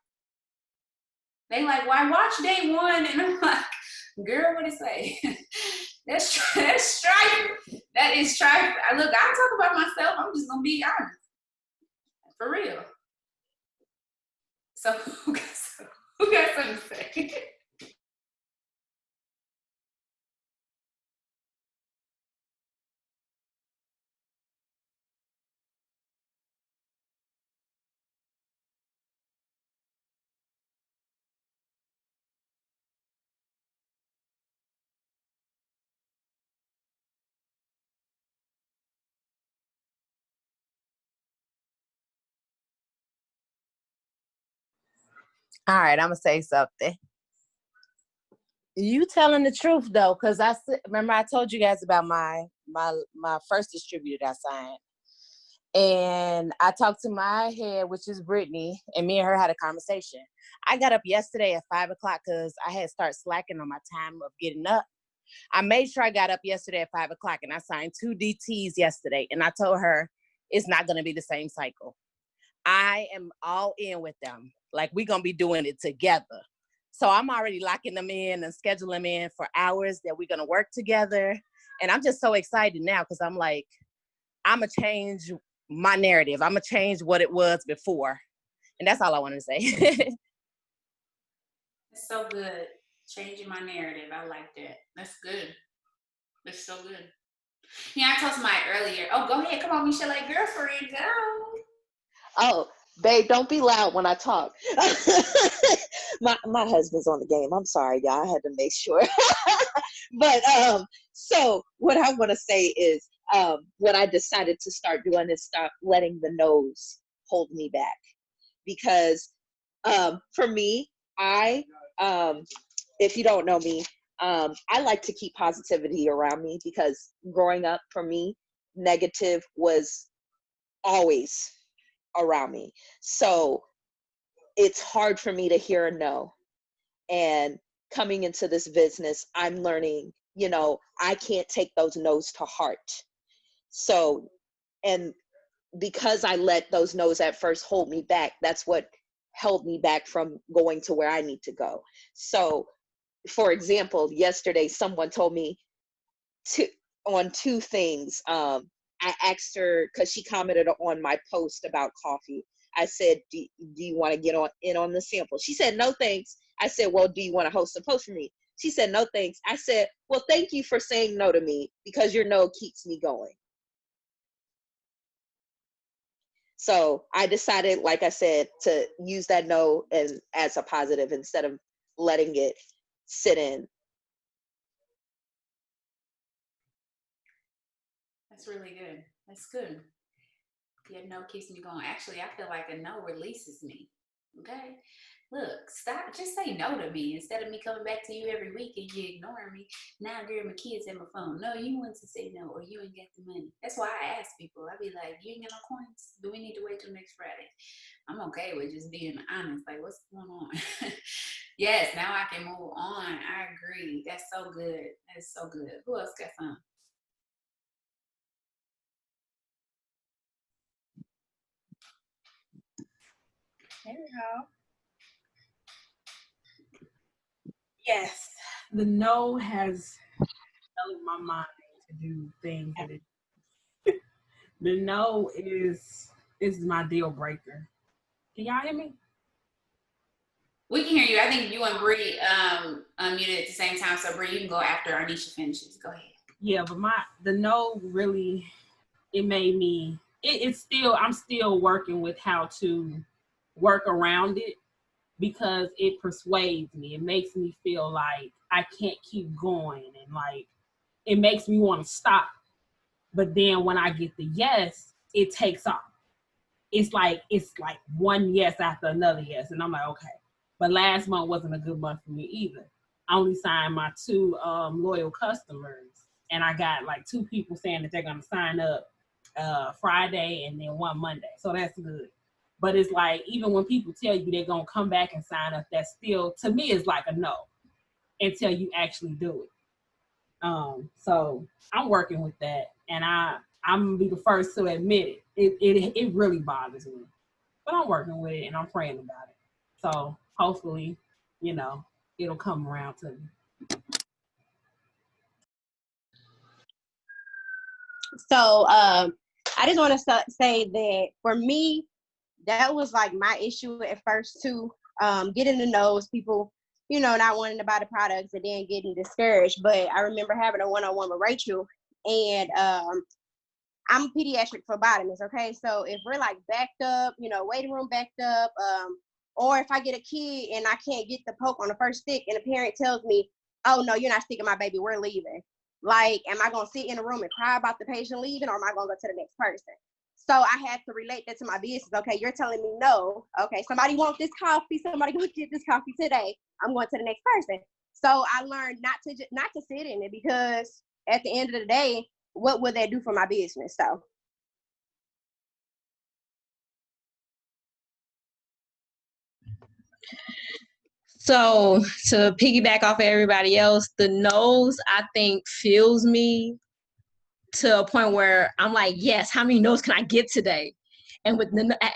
They like, why watch day one? And I'm like, girl, what it say? That's trifling. That is trifling. Look, I talk about myself. I'm just gonna be honest. For real. So who got something to say? All right, I'm gonna say something. You telling the truth though, because remember I told you guys about my first distributor that I signed, And I talked to my head, which is Brittany, and me and her had a conversation. I got up yesterday at 5 o'clock because I had started slacking on my time of getting up. I made sure I got up yesterday at 5 o'clock and I signed 2 DTs yesterday. And I told her it's not going to be the same cycle. I am all in with them. Like, we're going to be doing it together. So I'm already locking them in and scheduling them in for hours that we're going to work together. And I'm just so excited now because I'm like, I'm going to change my narrative. I'm going to change what it was before. And that's all I wanted to say. It's so good. Changing my narrative. I like that. That's good. That's so good. Yeah, I told somebody earlier. Oh, go ahead. Come on, Michelle, like girlfriend, go. Oh, babe, don't be loud when I talk. my husband's on the game. I'm sorry, y'all. I had to make sure. But so what I want to say is what I decided to start doing is stop letting the no's hold me back. Because for me, if you don't know me, I like to keep positivity around me because growing up for me, negative was always around me. So it's hard for me to hear a no. And coming into this business, I'm learning, I can't take those no's to heart. So, and because I let those no's at first hold me back, that's what held me back from going to where I need to go. So, for example, yesterday someone told me on 2 things. I asked her because she commented on my post about coffee. I said, do you want to get in on the sample? She said, no, thanks. I said, well, do you want to host a post for me? She said, no, thanks. I said, well, thank you for saying no to me because your no keeps me going. So I decided, like I said, to use that no as a positive instead of letting it sit in. That's really good. That's good. Yeah, no keeps me going. Actually, I feel like a no releases me. Okay? Look, stop. Just say no to me instead of me coming back to you every week and you ignoring me. Now, girl, my kids in my phone. No, you want to say no or you ain't got the money. That's why I ask people. I be like, you ain't got no coins? Do we need to wait till next Friday? I'm okay with just being honest. Like, what's going on? Yes, now I can move on. I agree. That's so good. That's so good. Who else got some? Anyhow, yes, the no has telling my mind to do things that it. The no is my deal breaker. Can y'all hear me? We can hear you. I think you and Bree unmuted at the same time. So Bree, you can go after Arnisha finishes. Go ahead. Yeah, but the no really, it made me. It's still, I'm still working with how to work around it because it persuades me. It makes me feel like I can't keep going, and like it makes me want to stop. But then when I get the yes, it takes off. It's like one yes after another yes, and I'm like, okay. But last month wasn't a good month for me either. I only signed my 2 loyal customers, and I got like 2 people saying that they're gonna sign up Friday and then 1 Monday, so that's good. But it's like even when people tell you they're gonna come back and sign up, that's still to me is like a no until you actually do it. So I'm working with that, and I'm gonna be the first to admit it. It really bothers me, but I'm working with it and I'm praying about it. So hopefully, it'll come around to me. So I just want to say that for me, that was like my issue at first too. Getting to know people, not wanting to buy the products and then getting discouraged. But I remember having a one-on-one with Rachel, and I'm a pediatric phlebotomist. Okay, so if we're like backed up, waiting room backed up, or if I get a kid and I can't get the poke on the first stick, and the parent tells me, "Oh no, you're not sticking my baby. We're leaving." Like, am I gonna sit in a room and cry about the patient leaving, or am I gonna go to the next person? So I had to relate that to my business. Okay, you're telling me no. Okay, somebody wants this coffee. Somebody gonna get this coffee today. I'm going to the next person. So I learned not to sit in it because at the end of the day, what would that do for my business? So So to piggyback off of everybody else, the no's I think fuels me to a point where I'm like, yes, how many no's can I get today? And with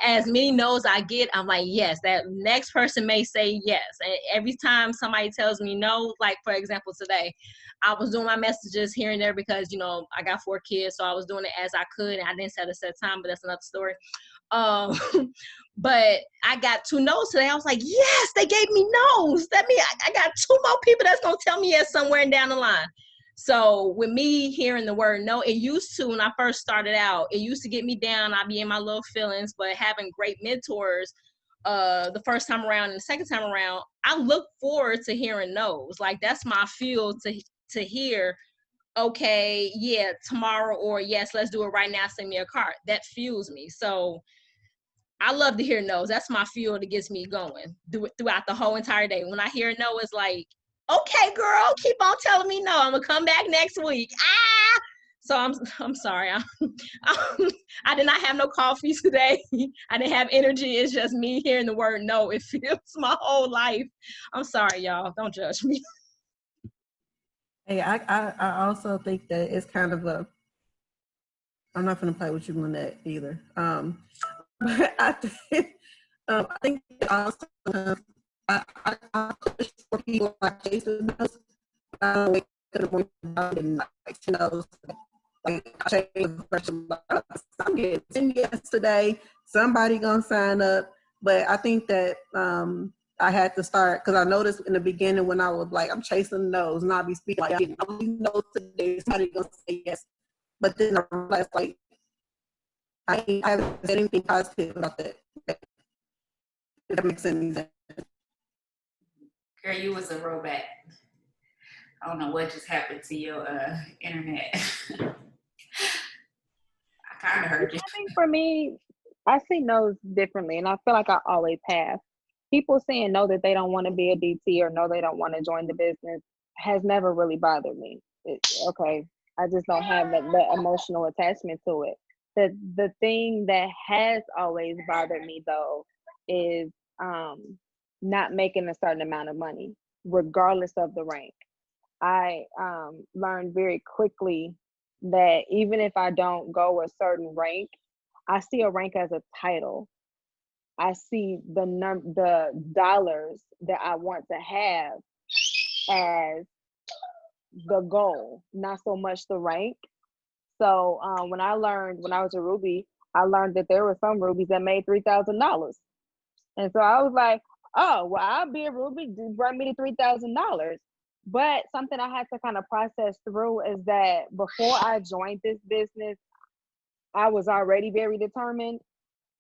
as many no's I get, I'm like, yes, that next person may say yes. And every time somebody tells me no, like for example, today, I was doing my messages here and there because, you know, I got 4 kids, so I was doing it as I could, and I didn't set a set time, but that's another story. Um, but I got 2 no's today. I was like, yes, they gave me no's. That means I got 2 more people that's gonna tell me yes somewhere down the line. So with me hearing the word no, it used to, when I first started out, it used to get me down. I'd be in my little feelings, but having great mentors the first time around and the second time around, I look forward to hearing no's. Like that's my fuel to hear, okay, yeah, tomorrow, or yes, let's do it right now, send me a card. That fuels me. So I love to hear no's. That's my fuel that gets me going throughout the whole entire day. When I hear no, it's like, okay, girl, keep on telling me no. I'm gonna come back next week. Ah! So I'm sorry. I did not have no coffee today. I didn't have energy. It's just me hearing the word no. It feels my whole life. I'm sorry, y'all. Don't judge me. Hey, I also think that it's kind of a, I'm not going to play with you on that either. But I think also I push for people like Jason does. I don't wake up in the morning and like, you know, like I change the question. I'm getting 10 yesterday. Somebody gonna sign up, but I think that I had to start because I noticed in the beginning when I was like, I'm chasing no's and I'll be speaking like, I'm no today. Somebody gonna say yes, but then I realized like I haven't said anything positive about that. If that makes any sense. Girl, you was a robot. I don't know what just happened to your internet. I kind of heard you. I think for me, I see no's differently, and I feel like I always have. People saying no that they don't want to be a DT or no they don't want to join the business has never really bothered me. Okay, I just don't have the emotional attachment to it. The thing that has always bothered me though is not making a certain amount of money, regardless of the rank. I learned very quickly that even if I don't go a certain rank, I see a rank as a title. I see the dollars that I want to have as the goal, not so much the rank. So when I was a Ruby, I learned that there were some Rubies that made $3,000. And so I was like, oh, well, I'll be a Ruby, bring me to $3,000. But something I had to kind of process through is that before I joined this business, I was already very determined.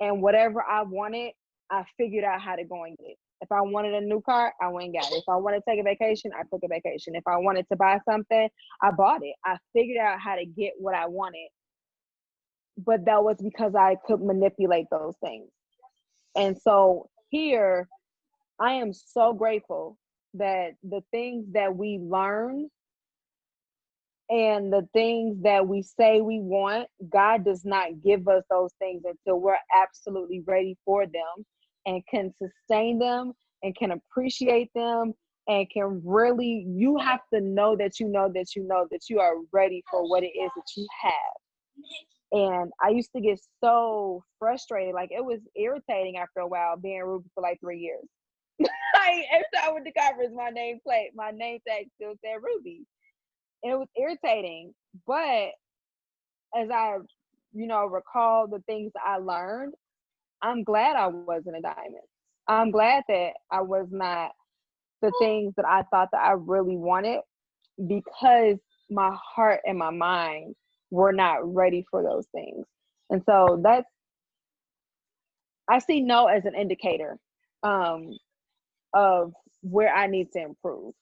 And whatever I wanted, I figured out how to go and get it. If I wanted a new car, I went and got it. If I wanted to take a vacation, I took a vacation. If I wanted to buy something, I bought it. I figured out how to get what I wanted. But that was because I could manipulate those things. And so here, I am so grateful that the things that we learn and the things that we say we want, God does not give us those things until we're absolutely ready for them and can sustain them and can appreciate them and can really, you have to know that you know that you know that you are ready for what it is that you have. And I used to get so frustrated. Like it was irritating after a while being Ruby for like 3 years. Like every time I went to conference, my name tag still said Ruby. And it was irritating. But as I, recall the things I learned, I'm glad I wasn't a diamond. I'm glad that I was not the things that I thought that I really wanted because my heart and my mind were not ready for those things. And so I see no as an indicator of where I need to improve.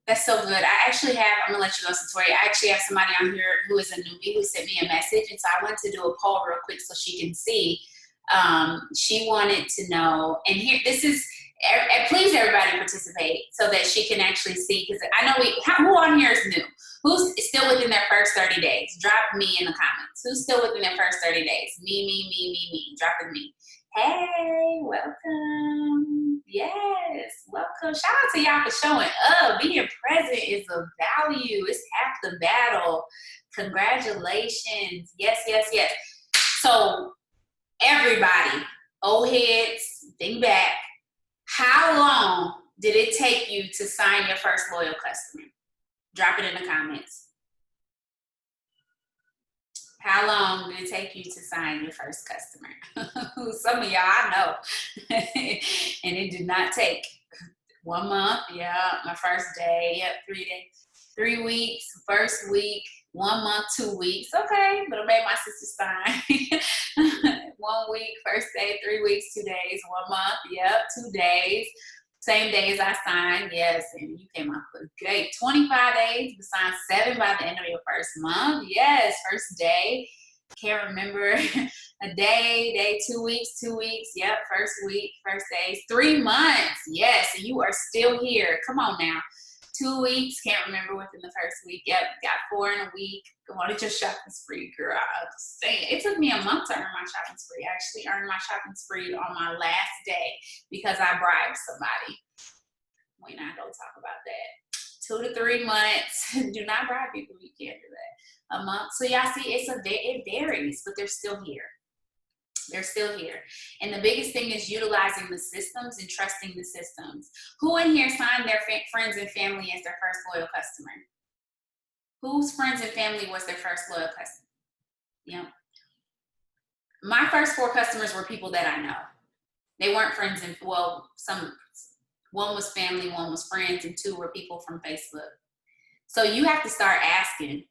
That's so good. I'm gonna let you go, Satori. I actually have somebody on here who is a newbie who sent me a message, and so I want to do a poll real quick so she can see. She wanted to know, and here, please everybody participate so that she can actually see, because I know who on here is new. Who's still within their first 30 days? Drop me in the comments. Who's still within their first 30 days? Me. Dropping me. Hey, welcome. Yes, welcome. Shout out to y'all for showing up. Being present is a value. It's half the battle. Congratulations. Yes. So everybody, old heads, think back. How long did it take you to sign your first loyal customer? Drop it in the comments. How long did it take you to sign your first customer? Some of y'all I know. And it did not take 1 month. Yeah, my first day. Yep, 3 days. 3 weeks, first week, 1 month, 2 weeks. Okay, but I made my sister sign. 1 week, first day, 3 weeks, 2 days, 1 month. Yep, 2 days. Same day as I signed, yes, and you came out with great. 25 days, you signed 7 by the end of your first month. Yes, first day. Can't remember a day, 2 weeks, 2 weeks. Yep, first week, first days. 3 months, yes, and you are still here. Come on now. 2 weeks, can't remember within the first week. Yep, got 4 in a week. Go on, it's your shopping spree, girl. I'm just saying. It took me a month to earn my shopping spree. I actually earned my shopping spree on my last day because I bribed somebody. We're not going to talk about that. 2 to 3 months. Do not bribe people. You can't do that. A month. So y'all see, it varies, but they're still here. They're still here. And the biggest thing is utilizing the systems and trusting the systems. Who in here signed their friends and family as their first loyal customer? Whose friends and family was their first loyal customer? Yep. My first 4 customers were people that I know. They weren't friends and, well, one was family, 1 was friends, and 2 were people from Facebook. So you have to start asking.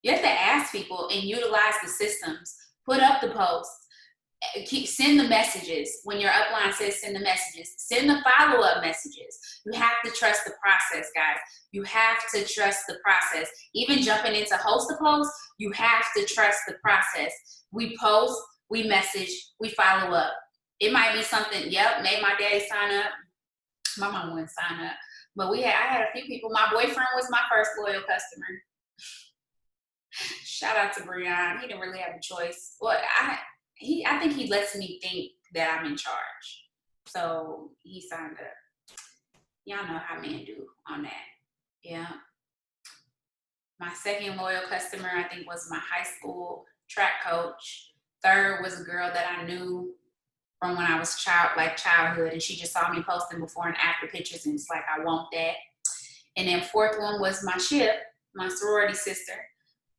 You have to ask people and utilize the systems. Put up the posts. Send the messages. When your upline says send the messages, send the follow-up messages. You have to trust the process, guys. You have to trust the process. Even jumping into host a post, you have to trust the process. We post, we message, we follow up. It might be something, yep, made my daddy sign up. My mom wouldn't sign up. But I had a few people. My boyfriend was my first loyal customer. Shout out to Brian. He didn't really have a choice. Well, I think he lets me think that I'm in charge. So he signed up. Y'all know how men do on that. Yeah. My second loyal customer, I think, was my high school track coach. Third was a girl that I knew from when I was childhood, and she just saw me posting before and after pictures, and it's like, I want that. And then 4th one was my my sorority sister,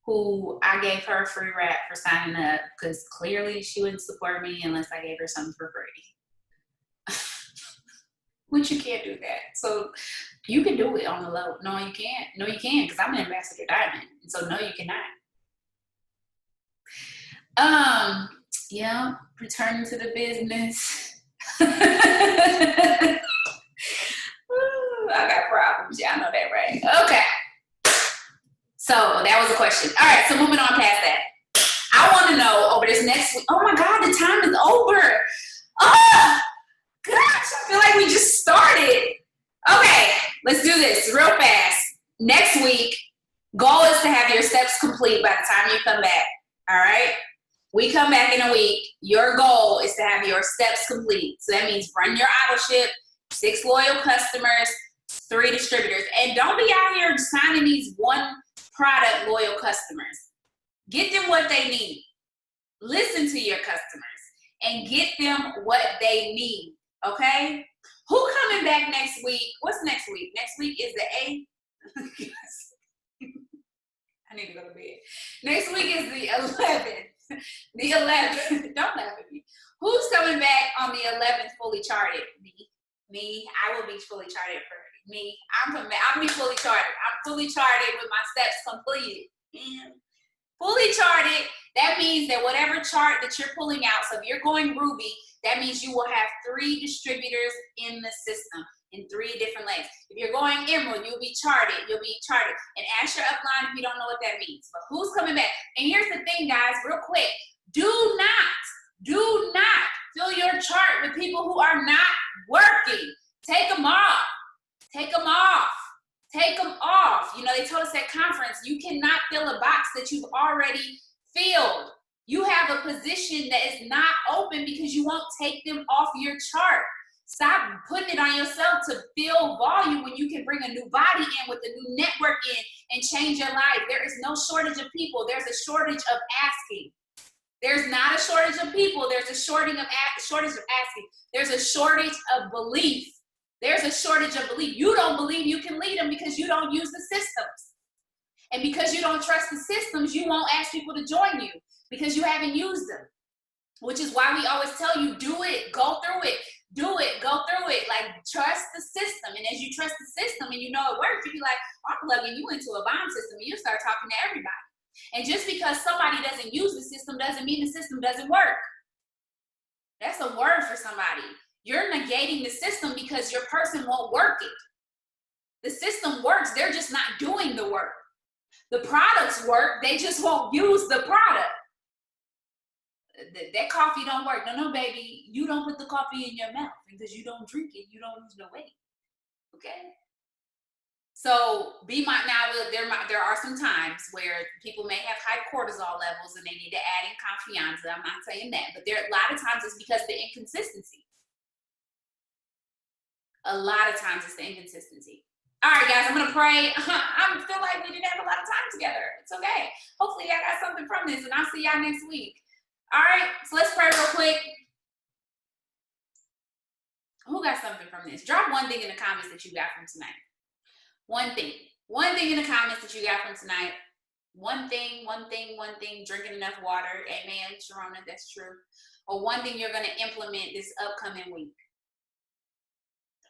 who I gave her a free rap for signing up because clearly she wouldn't support me unless I gave her something for free. Which you can't do that. So you can do it on the low. No, you can't. No, you can, because I'm an ambassador diamond. And so no, you cannot. Yeah, returning to the business. Ooh, I got problems. Y'all know that, right? Okay. So that was a question. All right, so moving on past that. I want to know over this next week. Oh my God, the time is over. Oh, gosh, I feel like we just started. Okay, let's do this real fast. Next week, goal is to have your steps complete by the time you come back. All right? We come back in a week. Your goal is to have your steps complete. So that means run your auto ship, 6 loyal customers, 3 distributors. And don't be out here signing these one product loyal customers. Get them what they need. Listen to your customers and get them what they need. Okay? Who coming back next week? What's next week? Next week is the 8th. I need to go to bed. Next week is the 11th. The 11th. Don't laugh at me. Who's coming back on the 11th fully charted? Me. I will be fully charted for me. I'll be fully charted. I'm fully charted with my steps completed. Fully charted, that means that whatever chart that you're pulling out, so if you're going Ruby, that means you will have 3 distributors in the system in 3 different lanes. If you're going Emerald, you'll be charted. And ask your upline if you don't know what that means. But who's coming back? And here's the thing, guys, real quick. Do not fill your chart with people who are not working. Take them off. You know, they told us at conference, difference. You cannot fill a box that you've already filled. You have a position that is not open because you won't take them off your chart. Stop putting it on yourself to fill volume when you can bring a new body in with a new network in and change your life. There is no shortage of people. There's a shortage of asking. There's not a shortage of people. There's a shortage of asking. There's a shortage of belief. There's a shortage of belief. You don't believe you can lead them because you don't use the systems. And because you don't trust the systems, you won't ask people to join you because you haven't used them. Which is why we always tell you, do it, go through it, do it, go through it. Like, trust the system. And as you trust the system and you know it works, you be like, I'm plugging you into a bomb system, and you start talking to everybody. And just because somebody doesn't use the system doesn't mean the system doesn't work. That's a word for somebody. You're negating the system because your person won't work it. The system works, they're just not doing the work. The products work, they just won't use the product. That coffee don't work. No, baby, you don't put the coffee in your mouth because you don't drink it. You don't lose no weight. Okay? So there are some times where people may have high cortisol levels and they need to add in confianza. I'm not saying that, but there a lot of times it's because of the inconsistency. A lot of times it's the inconsistency. All right, guys, I'm gonna pray. I feel like we didn't have a lot of time together. It's okay. Hopefully y'all got something from this, and I'll see y'all next week. All right, so let's pray real quick. Who got something from this? Drop one thing in the comments that you got from tonight. One thing in the comments that you got from tonight. One thing, drinking enough water. Amen, Sharona, that's true. Or one thing you're gonna implement this upcoming week.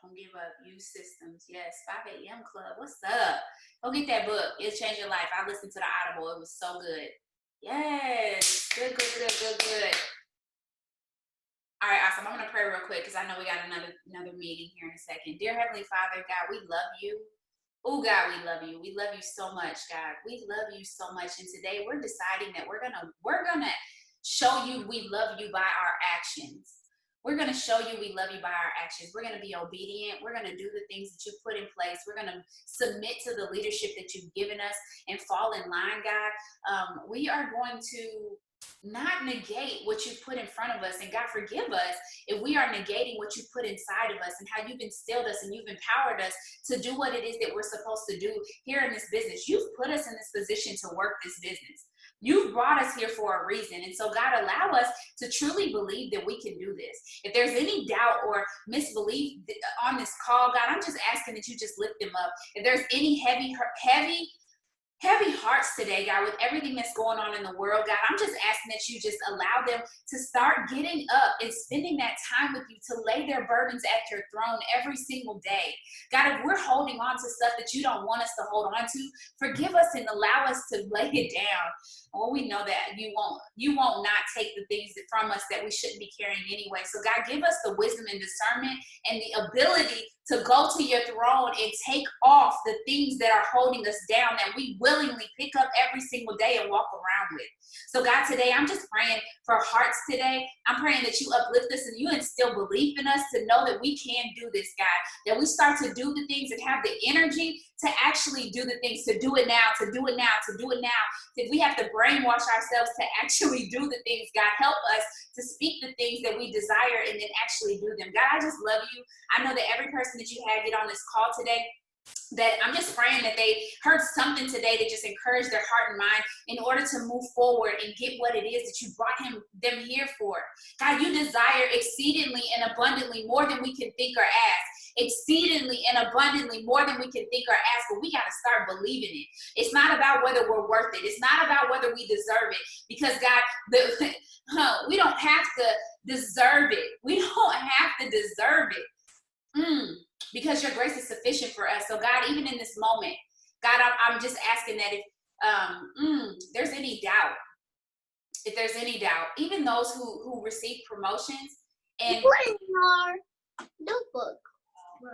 Don't give up, use systems. Yes, 5 a.m. club, what's up? Go get that book, it'll change your life. I listened to the Audible, it was so good. Yes, good. All right, awesome. I'm gonna pray real quick because I know we got another meeting here in a second. Dear Heavenly Father, God, we love you. Oh God, we love you. We love you so much, God. We love you so much. And today we're deciding that we're gonna show you we love you by our actions. We're going to show you we love you by our actions. We're going to be obedient. We're going to do the things that you put in place. We're going to submit to the leadership that you've given us and fall in line, God. We are going to not negate what you've put in front of us. And God, forgive us if we are negating what you've put inside of us and how you've instilled us and you've empowered us to do what it is that we're supposed to do here in this business. You've put us in this position to work this business. You've brought us here for a reason. And so, God, allow us to truly believe that we can do this. If there's any doubt or misbelief on this call, God, I'm just asking that you just lift them up. If there's any heavy hearts today, God, with everything that's going on in the world, God, I'm just asking that you just allow them to start getting up and spending that time with you to lay their burdens at your throne every single day. God, if we're holding on to stuff that you don't want us to hold on to, forgive us and allow us to lay it down. Well, we know that you won't not take the things from us that we shouldn't be carrying anyway. So God, give us the wisdom and discernment and the ability to go to your throne and take off the things that are holding us down that we willingly pick up every single day and walk around with. So God, today I'm just praying for hearts today. I'm praying that you uplift us and you instill belief in us to know that we can do this, God, that we start to do the things and have the energy to actually do the things, to do it now, to do it now, to do it now. If we have to brainwash ourselves to actually do the things, God, help us to speak the things that we desire and then actually do them. God, I just love you. I know that every person that you had get on this call today, that I'm just praying that they heard something today that just encouraged their heart and mind in order to move forward and get what it is that you brought them here for. God, you desire exceedingly and abundantly more than we can think or ask. Exceedingly and abundantly more than we can think or ask, but we got to start believing it. It's not about whether we're worth it. It's not about whether we deserve it, because God, we don't have to deserve it. We don't have to deserve it. Because your grace is sufficient for us. So God, even in this moment, God, I'm just asking that if there's any doubt, even those who receive promotions and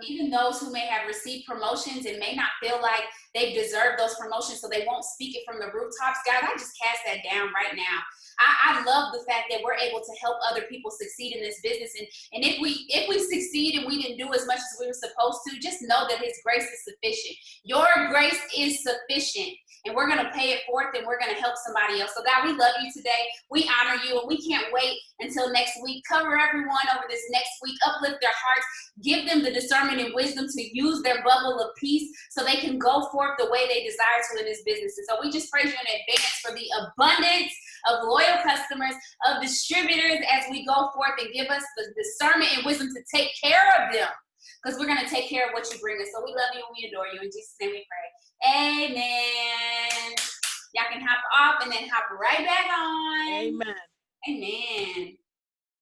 even those who may have received promotions and may not feel like they've deserved those promotions, so they won't speak it from the rooftops, God, I just cast that down right now. I love the fact that we're able to help other people succeed in this business. And if we succeed and we didn't do as much as we were supposed to, just know that his grace is sufficient. Your grace is sufficient. and we're going to pay it forth, and we're going to help somebody else. So God, we love you today. We honor you, and we can't wait until next week. Cover everyone over this next week. Uplift their hearts. Give them the discernment and wisdom to use their bubble of peace so they can go forth the way they desire to in this business. And so we just praise you in advance for the abundance of loyal customers, of distributors as we go forth, and give us the discernment and wisdom to take care of them, because we're going to take care of what you bring us. So we love you and we adore you. In Jesus' name we pray. Amen. Y'all can hop off and then hop right back on. Amen. Amen.